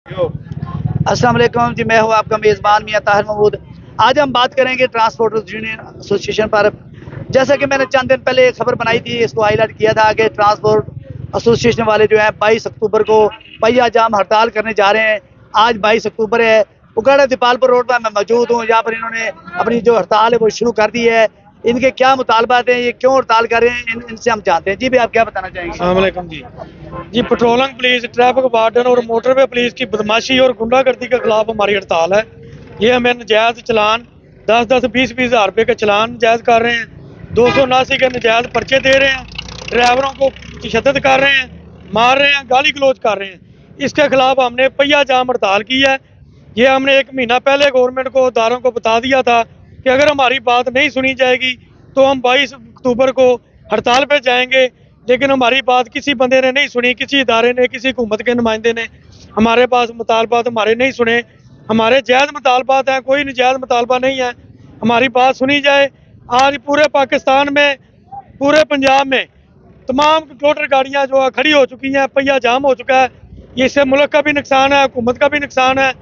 अस्सलाम वालेकुम जी, मैं हूँ आपका मेज़बान मियां ताहिर महमूद। आज हम बात करेंगे ट्रांसपोर्टर्स यूनियन एसोसिएशन पर। जैसा कि मैंने चंद दिन पहले एक खबर बनाई थी, इसको हाईलाइट किया था कि ट्रांसपोर्ट एसोसिएशन वाले जो है 22 अक्टूबर को पहिया जाम हड़ताल करने जा रहे हैं। आज 22 अक्टूबर है। उगाड़ा दीपालपुर रोड पर मैं मौजूद हूँ। यहाँ पर इन्होंने अपनी जो हड़ताल है वो शुरू कर दी है। इनके क्या मुतालबात हैं, ये क्यों हड़ताल कर रहे हैं, इनसे हम जानते हैं। जी भी, आप क्या बताना चाहेंगे? अस्सलाम वालेकुम जी, पेट्रोलिंग पुलिस, ट्रैफिक वार्डन और मोटरवे पुलिस की बदमाशी और गुंडागर्दी के खिलाफ हमारी हड़ताल है। ये हमें नजायज चलान 10-10, 20-20 हज़ार रुपये के चलान जायज कर रहे हैं। 279 के नजायज पर्चे दे रहे हैं। ड्राइवरों को तशद्दुद कर रहे हैं, मार रहे हैं, गाली गलौज कर रहे हैं। इसके खिलाफ हमने पहिया जाम हड़ताल की है। ये हमने 1 महीना पहले गवर्नमेंट को, इदारों को बता दिया था कि अगर हमारी बात नहीं सुनी जाएगी तो हम 22 अक्टूबर को हड़ताल पर जाएंगे। लेकिन हमारी बात किसी बंदे ने नहीं सुनी, किसी इदारे ने, किसी हुकूमत के नुमाइंदे ने हमारे पास मुतालबात हमारे नहीं सुने। हमारे जायज़ मुतालबात हैं, कोई नजायज़ मुतालबा नहीं है। हमारी बात सुनी जाए। आज पूरे पाकिस्तान में, पूरे पंजाब में तमाम टोटल गाड़ियाँ जो है खड़ी हो चुकी हैं, पहिया जाम हो चुका है। इससे मुल्क का भी नुकसान है, हुकूमत का भी नुकसान है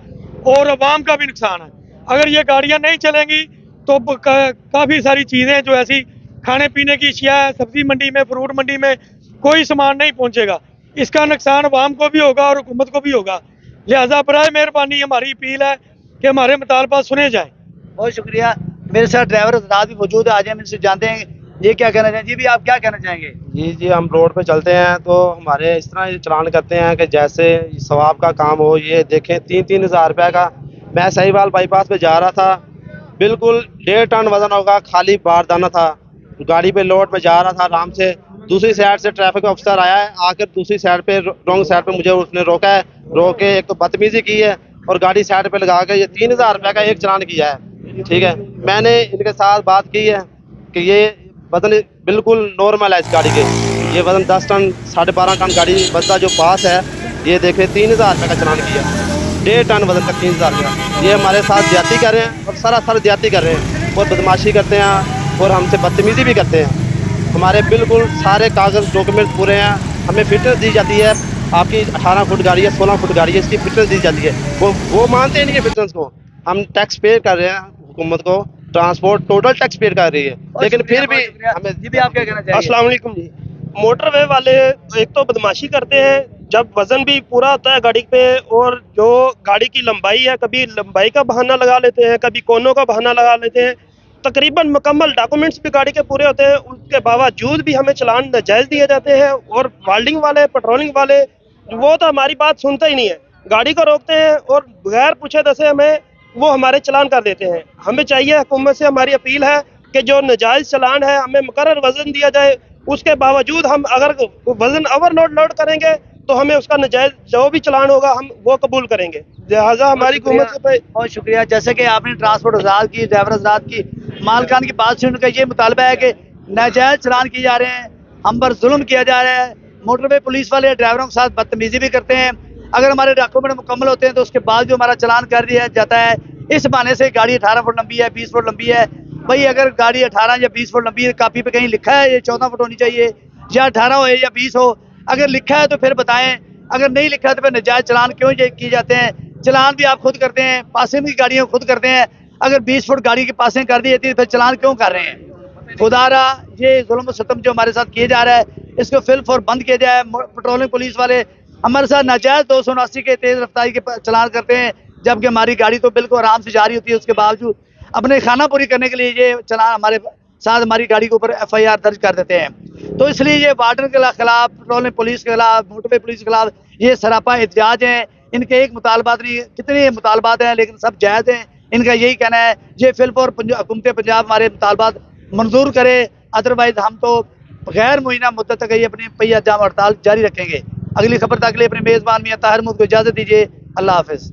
और अवाम का भी नुकसान है। अगर ये गाड़ियाँ नहीं चलेंगी तो काफ़ी सारी चीज़ें जो ऐसी खाने पीने की अशिया है, सब्जी मंडी में, फ्रूट मंडी में कोई सामान नहीं पहुंचेगा। इसका नुकसान अवाम को भी होगा और हुकूमत को भी होगा। लिहाजा बराए मेहरबानी हमारी अपील है कि हमारे मुतालबात सुने जाएं। बहुत शुक्रिया। मेरे साथ ड्राइवर हजरात भी मौजूद है, आज हम इनसे जानते हैं ये क्या कहना चाहेंगे। जी भी, आप क्या कहना चाहेंगे? जी, हम रोड पे चलते हैं तो हमारे इस तरह चलान करते हैं कि जैसे सवाब का काम हो। ये देखें, 3-3 हज़ार रुपये का। मैं सहीवाल बाईपास पे जा रहा था, बिल्कुल 1.5 टन वजन होगा, खाली बारदाना था। गाड़ी पे लोड में जा रहा था आराम से। दूसरी साइड से ट्रैफिक ऑफिसर आया है, आकर दूसरी साइड पे, रॉन्ग साइड पे मुझे उसने रोका है। रोक के एक तो बदतमीजी की है और गाड़ी साइड पे लगा के ये 3 हज़ार रुपये का एक चालान किया है। ठीक है, मैंने इनके साथ बात की है कि ये वजन बिल्कुल नॉर्मल है इस गाड़ी के। ये वजन 10 टन, 12.5 टन गाड़ी बदला जो पास है, ये देखें 3 हज़ार रुपये का चालान किया। 1.5 टन वजन तक 3 हज़ार का। ये हमारे साथ ज्यादती कर रहे हैं और सरासर ज्यादती कर रहे हैं और बदमाशी करते हैं और हमसे बदतमीजी भी करते हैं। हमारे बिल्कुल सारे कागज़ डॉक्यूमेंट पूरे हैं। हमें फिटनेस दी जाती है, आपकी 18 फुट गाड़ी है, 16 फुट गाड़ी है, इसकी फिटनेस दी जाती है। वो मानते हैं नहीं है फिटनेस को। हम टैक्स पे कर रहे हैं, हुकूमत को ट्रांसपोर्ट टोटल टैक्स पे कर रही है, लेकिन फिर भी हमें। जी भी, आप क्या कहना चाहेंगे? अस्सलाम वालेकुम जी। मोटरवे वाले एक तो बदमाशी करते हैं, जब वजन भी पूरा होता है गाड़ी पे और जो गाड़ी की लंबाई है, कभी लंबाई का बहाना लगा लेते हैं, कभी कोनों का बहाना लगा लेते हैं। तकरीबन मुकम्मल डॉक्यूमेंट्स भी गाड़ी के पूरे होते हैं, उसके बावजूद भी हमें चलान नाजायज़ दिए जाते हैं। और वाल्डिंग वाले, पेट्रोलिंग वाले, वो तो हमारी बात सुनते ही नहीं है, गाड़ी को रोकते हैं और बगैर पूछे दसे हमें वो हमारे चलान कर देते हैं। हमें चाहिए, हुकूमत से हमारी अपील है कि जो नाजायज़ चलान है हमें मुकर्रर वजन दिया जाए। उसके बावजूद हम अगर वजन ओवरलोड करेंगे तो हमें उसका नाजायज़ जो भी चलान होगा हम वो कबूल करेंगे। लिहाजा हमारी हुकूमत से बहुत शुक्रिया। जैसे कि आपने ट्रांसपोर्ट हजरात की, ड्राइवर हजरात की, मालकान की बात सुन कर ये मुतालबा है कि नाजायज चलान किए जा रहे हैं, हम पर जुल्म किया जा रहा है। मोटरवे पुलिस वाले ड्राइवरों के साथ बदतमीजी भी करते हैं। अगर हमारे डॉक्यूमेंट मुकम्मल होते हैं तो उसके बाद जो हमारा चलान कर दिया जाता है। इस बहाने से गाड़ी 18 फुट लंबी है, 20 फुट लंबी है। भाई, अगर गाड़ी 18 या 20 फुट लंबी है, कापी पे कहीं लिखा है ये 14 फुट होनी चाहिए, या 18 हो या 20 हो। अगर लिखा है तो फिर बताएं, अगर नहीं लिखा है तो फिर नाजायज चलान क्यों किए जाते हैं? चलान भी आप खुद करते हैं, पासिंग की गाड़ियाँ खुद करते हैं। अगर 20 फुट गाड़ी की पासिंग कर दी जाती है तो फिर चलान क्यों कर रहे हैं? खुदारा ये जुल्म सतम जो हमारे साथ किए जा रहा है, इसको फिल फॉर बंद किया जाए। पेट्रोलिंग पुलिस वाले हमारे साथ नाजायज 279 के तेज रफ्तारी के चलान करते हैं, जबकि हमारी गाड़ी तो बिल्कुल आराम से जा रही होती है। उसके बावजूद अपने खाना पूरी करने के लिए ये चलान हमारे साथ हमारी गाड़ी के ऊपर FIR दर्ज कर देते हैं। तो इसलिए ये वार्डन के खिलाफ, पेट्रोलिंग पुलिस के खिलाफ, मोटरवे पुलिस के खिलाफ ये सरापा एहतजाज हैं। इनके एक मुतालबात नहीं, कितने मुतालबात हैं, लेकिन सब जायज़ हैं। इनका यही कहना है ये फिल फॉर हुकूमत पंजाब हमारे मुतालबात मंजूर करे, अदरवाइज हम तो गैर मुइना मुद्दत तक ये अपनी पहिया जाम हड़ताल जारी रखेंगे। अगली खबर तक के लिए अपने मेज़बान मियां ताहिर महमूद को इजाज़त दीजिए। अल्लाह हाफिज़।